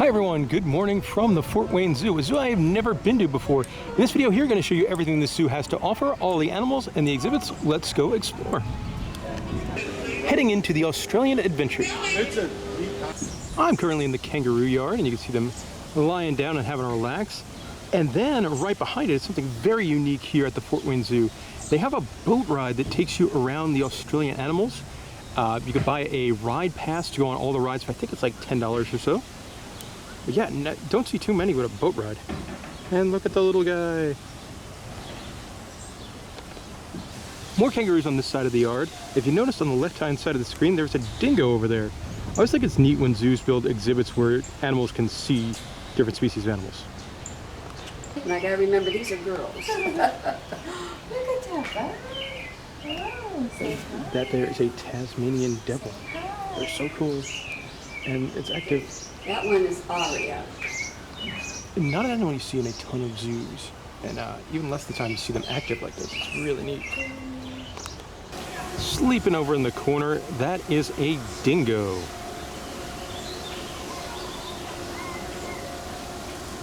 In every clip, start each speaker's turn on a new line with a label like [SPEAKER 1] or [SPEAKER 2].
[SPEAKER 1] Hi everyone, good morning from the Fort Wayne Zoo, a zoo I have never been to before. In this video here, I'm going to show you everything this zoo has to offer, all the animals and the exhibits. Let's go explore. Heading into the Australian Adventure. I'm currently in the kangaroo yard, and you can see them lying down and having a relax. And then right behind it is something very unique here at the Fort Wayne Zoo. They have a boat ride that takes you around the Australian animals. You can buy a ride pass to go on all the rides, but I think it's like $10 or so. But yeah, don't see too many with a boat ride. And look at the little guy. More kangaroos on this side of the yard. If you notice on the left-hand side of the screen, there's a dingo over there. I always think it's neat when zoos build exhibits where animals can see different species of animals.
[SPEAKER 2] And I gotta remember, these are girls. Look at that bird. Oh,
[SPEAKER 1] that there is a Tasmanian devil. They're so cool. And it's active.
[SPEAKER 2] That one is Aria.
[SPEAKER 1] Not an animal you see in a ton of zoos. And even less the time you see them active like this. It's really neat. Sleeping over in the corner, that is a dingo.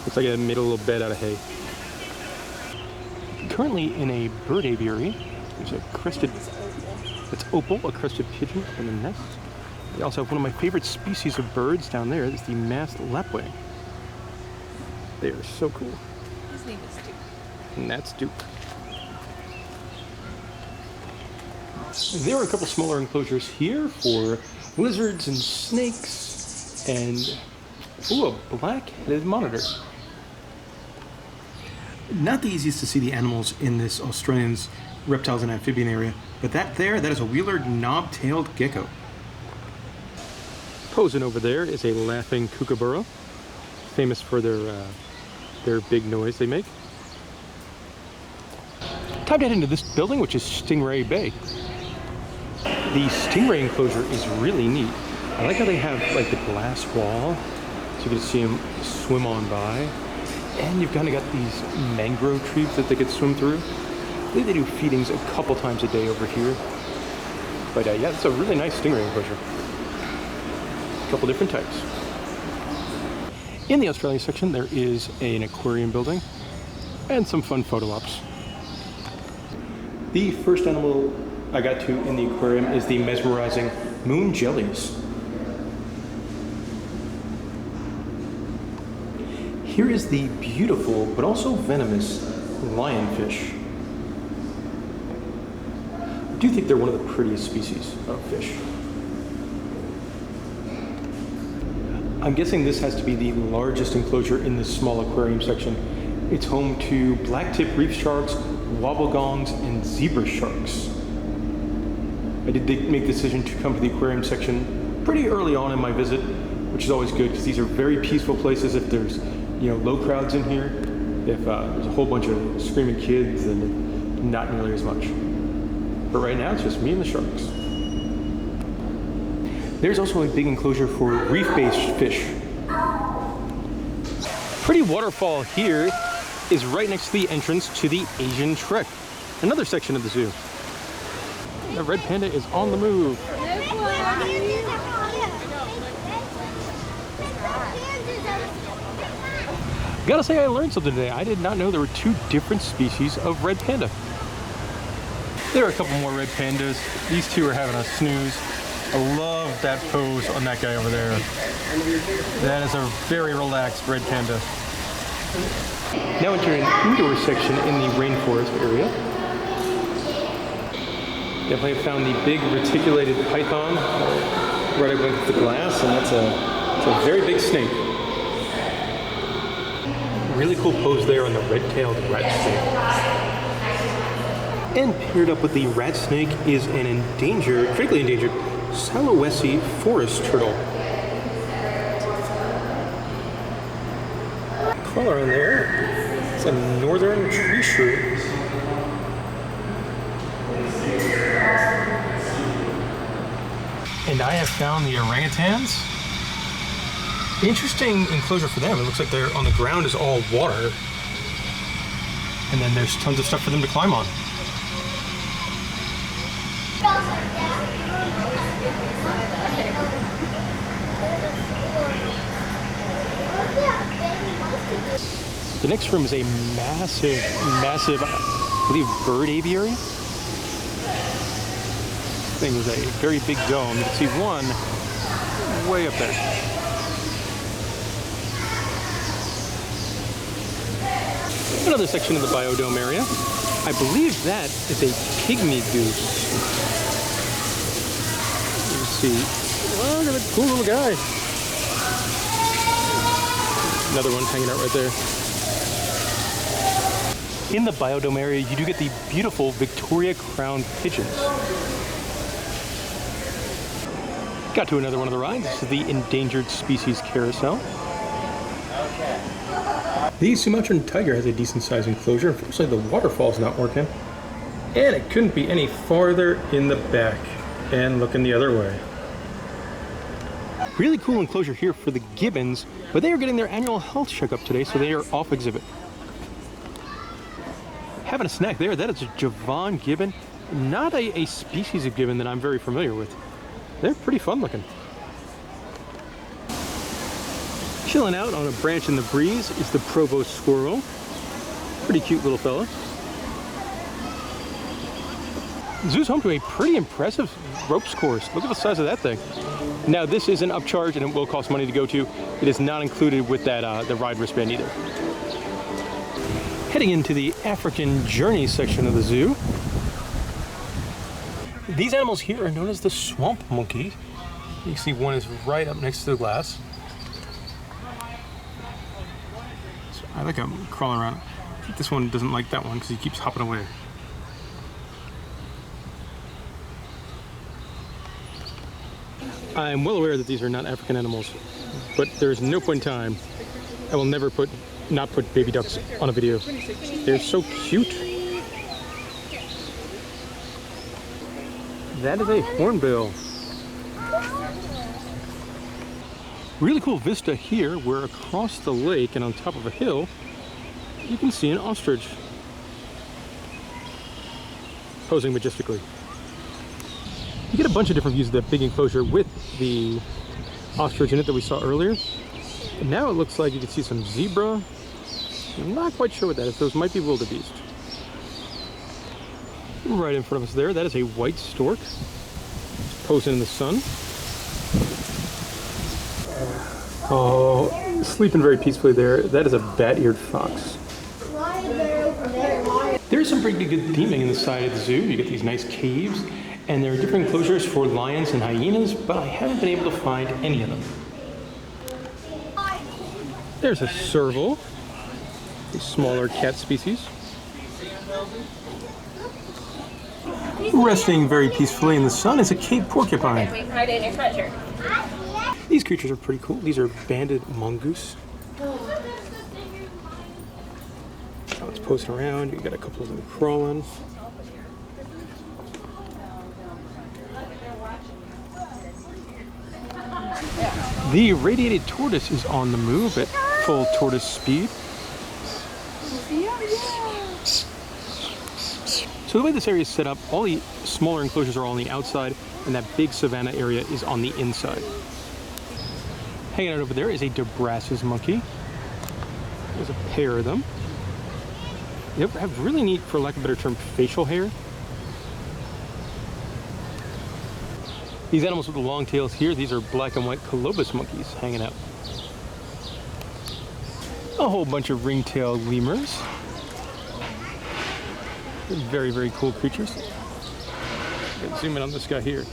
[SPEAKER 1] Looks like it made a little bed out of hay. Currently in a bird aviary. There's a crested, it's opal, a crested pigeon in the nest. They also have one of my favorite species of birds down there. It's the masked lapwing. They are so cool.
[SPEAKER 3] His name is Duke.
[SPEAKER 1] And that's Duke. There are a couple smaller enclosures here for lizards and snakes and, ooh, a black-headed monitor. Not the easiest to see the animals in this Australian's reptiles and amphibian area, but that is a Wheeler knob-tailed gecko. Posing over there is a laughing kookaburra, famous for their big noise they make. Time to head into this building, which is Stingray Bay. The stingray enclosure is really neat. I like how they have like the glass wall, so you can see them swim on by. And you've kind of got these mangrove trees that they could swim through. I believe they do feedings a couple times a day over here. But yeah, it's a really nice stingray enclosure. A couple different types. In the Australian section, there is an aquarium building and some fun photo ops. The first animal I got to in the aquarium is the mesmerizing moon jellies. Here is the beautiful but also venomous lionfish. I do think they're one of the prettiest species of fish. I'm guessing this has to be the largest enclosure in this small aquarium section. It's home to blacktip reef sharks, wobblegongs, and zebra sharks. I did make the decision to come to the aquarium section pretty early on in my visit, which is always good because these are very peaceful places. If there's low crowds in here, if there's a whole bunch of screaming kids, then not nearly as much. But right now it's just me and the sharks. There's also a big enclosure for reef-based fish. Pretty waterfall here is right next to the entrance to the Asian Trek, another section of the zoo. The red panda is on the move. Gotta say, I learned something today. I did not know there were two different species of red panda. There are a couple more red pandas. These two are having a snooze. I love that pose on that guy over there. That is a very relaxed red panda. Now entering an indoor section in the rainforest area. Definitely found the big reticulated python right above the glass, and that's a very big snake. Really cool pose there on the red-tailed rat snake. And paired up with the rat snake is an critically endangered Sulawesi forest turtle. Crawler in there. It's a northern tree shrew. And I have found the orangutans. Interesting enclosure for them. It looks like they're on the ground is all water. And then there's tons of stuff for them to climb on. The next room is a massive, I believe, bird aviary. This thing is a very big dome. You can see one way up there. Another section of the biodome area. I believe that is a pygmy goose. Let's see. Oh, look at that cool little guy. Another one hanging out right there. In the biodome area, you do get the beautiful Victoria crowned pigeons. Got to another one of the rides. This is the endangered species carousel. The Sumatran tiger has a decent sized enclosure. Unfortunately, the waterfall's not working. And it couldn't be any farther in the back. And looking the other way. Really cool enclosure here for the gibbons, but they are getting their annual health checkup today, so they are off exhibit. Having a snack there, that is a Javon gibbon. Not a species of gibbon that I'm very familiar with. They're pretty fun looking. Chilling out on a branch in the breeze is the provost squirrel. Pretty cute little fella. The zoo's home to a pretty impressive ropes course. Look at the size of that thing. Now this is an upcharge and it will cost money to go to. It is not included with that the ride wristband either. Heading into the African Journey section of the zoo. These animals here are known as the swamp monkey. You can see one is right up next to the glass. So I think I'm crawling around. I think this one doesn't like that one because he keeps hopping away. I'm well aware that these are not African animals, but there's no point in time I will never not put baby ducks on a video. They're so cute. That is a hornbill. Really cool vista here where across the lake and on top of a hill you can see an ostrich posing majestically. You get a bunch of different views of that big enclosure with the ostrich in it that we saw earlier. And now it looks like you can see some zebra. I'm not quite sure what that is. Those might be wildebeest. Right in front of us there, that is a white stork posing in the sun. Oh, sleeping very peacefully there. That is a bat-eared fox. There's some pretty good theming in the side of the zoo. You get these nice caves. And there are different enclosures for lions and hyenas, but I haven't been able to find any of them. There's a serval, a smaller cat species. Resting very peacefully in the sun is a Cape porcupine.
[SPEAKER 3] Right in your sweatshirt.
[SPEAKER 1] These creatures are pretty cool. These are banded mongoose. Oh, it's posting around. You got a couple of them crawling. The radiated tortoise is on the move at full tortoise speed. So the way this area is set up, all the smaller enclosures are all on the outside, and that big savanna area is on the inside. Hanging out over there is a Debrassus monkey. There's a pair of them. They have really neat, for lack of a better term, facial hair. These animals with the long tails here, these are black and white colobus monkeys hanging out. A whole bunch of ring-tailed lemurs. Very, very cool creatures. Let's zoom in on this guy here.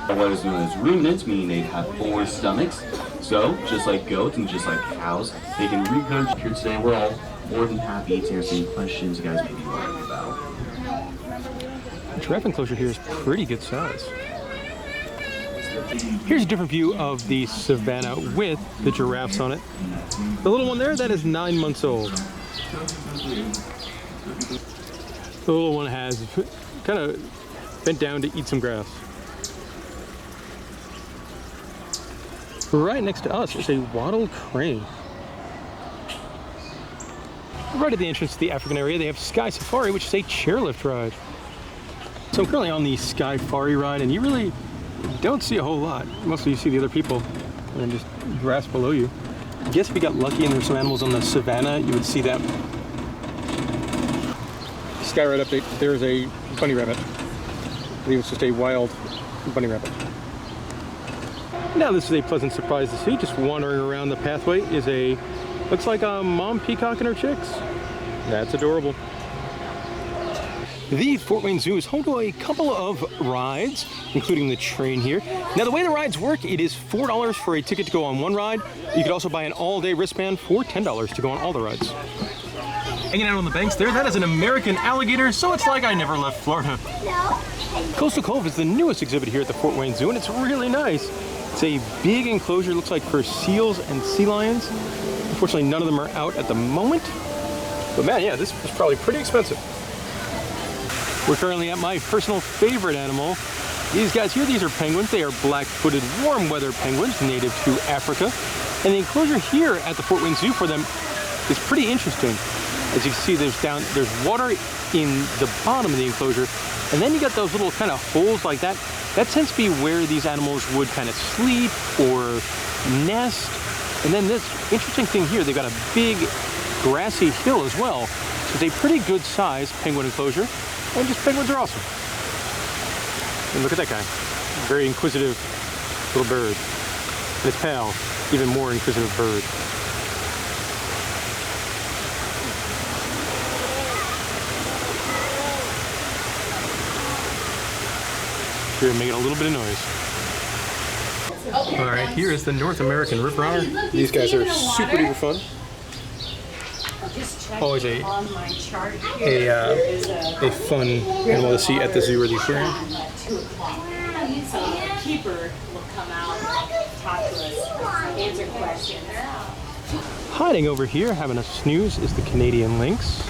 [SPEAKER 4] What is known as ruminants, meaning they have 4 stomachs. So, just like goats and just like cows, they can regurgitate. Here today, we're all more than happy to answer any questions you guys may be wondering about.
[SPEAKER 1] The giraffe enclosure here is pretty good size. Here's a different view of the savannah with the giraffes on it. The little one there, that is 9 months old. The little one has kind of bent down to eat some grass. Right next to us is a wattled crane. Right at the entrance to the African area, they have Sky Safari, which is a chairlift ride. So I'm currently on the Sky Safari ride, and you really don't see a whole lot. Mostly you see the other people and then just grass below you. I guess if you got lucky and there's some animals on the savannah, you would see them. Skyride update, there's a bunny rabbit. I believe it's just a wild bunny rabbit. Now this is a pleasant surprise to see. Just wandering around the pathway is a, looks like a mom peacock and her chicks. That's adorable. The Fort Wayne Zoo is home to a couple of rides, including the train here. Now the way the rides work, it is $4 for a ticket to go on one ride. You could also buy an all-day wristband for $10 to go on all the rides. Hanging out on the banks there, that is an American alligator, so it's like I never left Florida. Coastal Cove is the newest exhibit here at the Fort Wayne Zoo, and it's really nice. It's a big enclosure, looks like for seals and sea lions. Unfortunately, none of them are out at the moment. But man, yeah, this was probably pretty expensive. We're currently at my personal favorite animal. These guys here, these are penguins. They are black-footed warm weather penguins native to Africa. And the enclosure here at the Fort Wayne Zoo for them is pretty interesting. As you can see, there's water in the bottom of the enclosure, and then you got those little kind of holes like that. That tends to be where these animals would kind of sleep or nest. And then this interesting thing here, they've got a big grassy hill as well. It's a pretty good size penguin enclosure, and just penguins are awesome. And look at that guy, very inquisitive little bird. And his pal, even more inquisitive bird. Here, making a little bit of noise. All right, here is the North American Rip Runner. These guys are super duper fun. Always a fun animal to see at the zoo or the aquarium.
[SPEAKER 3] Keeper will come out and talk to us, answer questions.
[SPEAKER 1] Hiding over here, having a snooze, is the Canadian lynx.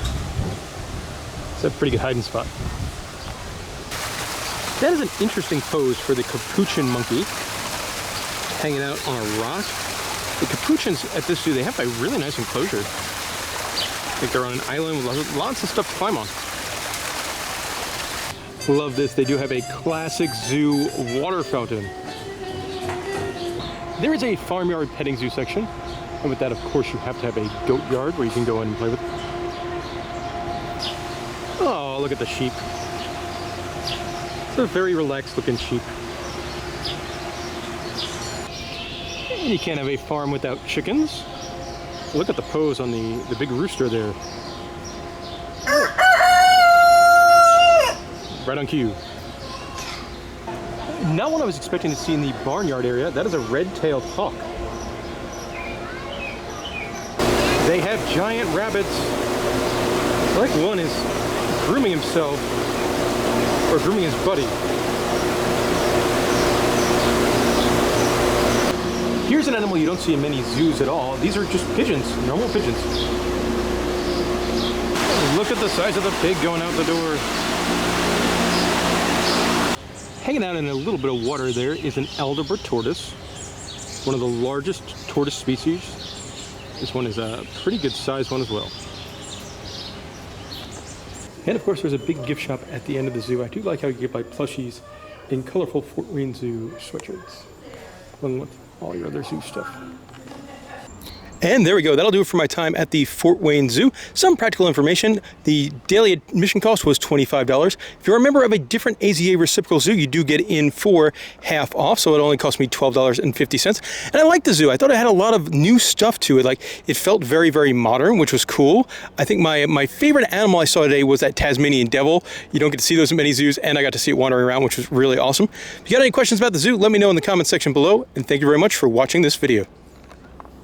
[SPEAKER 1] It's a pretty good hiding spot. That is an interesting pose for the capuchin monkey, hanging out on a rock. The capuchins at this zoo, they have a really nice enclosure. I think they're on an island with lots of stuff to climb on. Love this. They do have a classic zoo water fountain. There is a farmyard petting zoo section. And with that, of course, you have to have a goat yard where you can go in and play with. Oh, look at the sheep. It's a very relaxed looking sheep. And you can't have a farm without chickens. Look at the pose on the big rooster there. Right on cue. Not what I was expecting to see in the barnyard area. That is a red-tailed hawk. They have giant rabbits. I like one is grooming himself, or grooming his buddy. Here's an animal you don't see in many zoos at all. These are just pigeons, normal pigeons. Look at the size of the pig going out the door. Hanging out in a little bit of water there is an Aldebert tortoise, one of the largest tortoise species. This one is a pretty good sized one as well. And of course there's a big gift shop at the end of the zoo. I do like how you get by plushies in colorful Fort Wayne Zoo sweatshirts, along with all your other zoo stuff. And there we go. That'll do it for my time at the Fort Wayne Zoo. Some practical information. The daily admission cost was $25. If you're a member of a different AZA reciprocal zoo, you do get in for half off, so it only cost me $12.50. And I like the zoo. I thought it had a lot of new stuff to it. Like, it felt very, very modern, which was cool. I think my favorite animal I saw today was that Tasmanian devil. You don't get to see those in many zoos, and I got to see it wandering around, which was really awesome. If you got any questions about the zoo, let me know in the comment section below, and thank you very much for watching this video.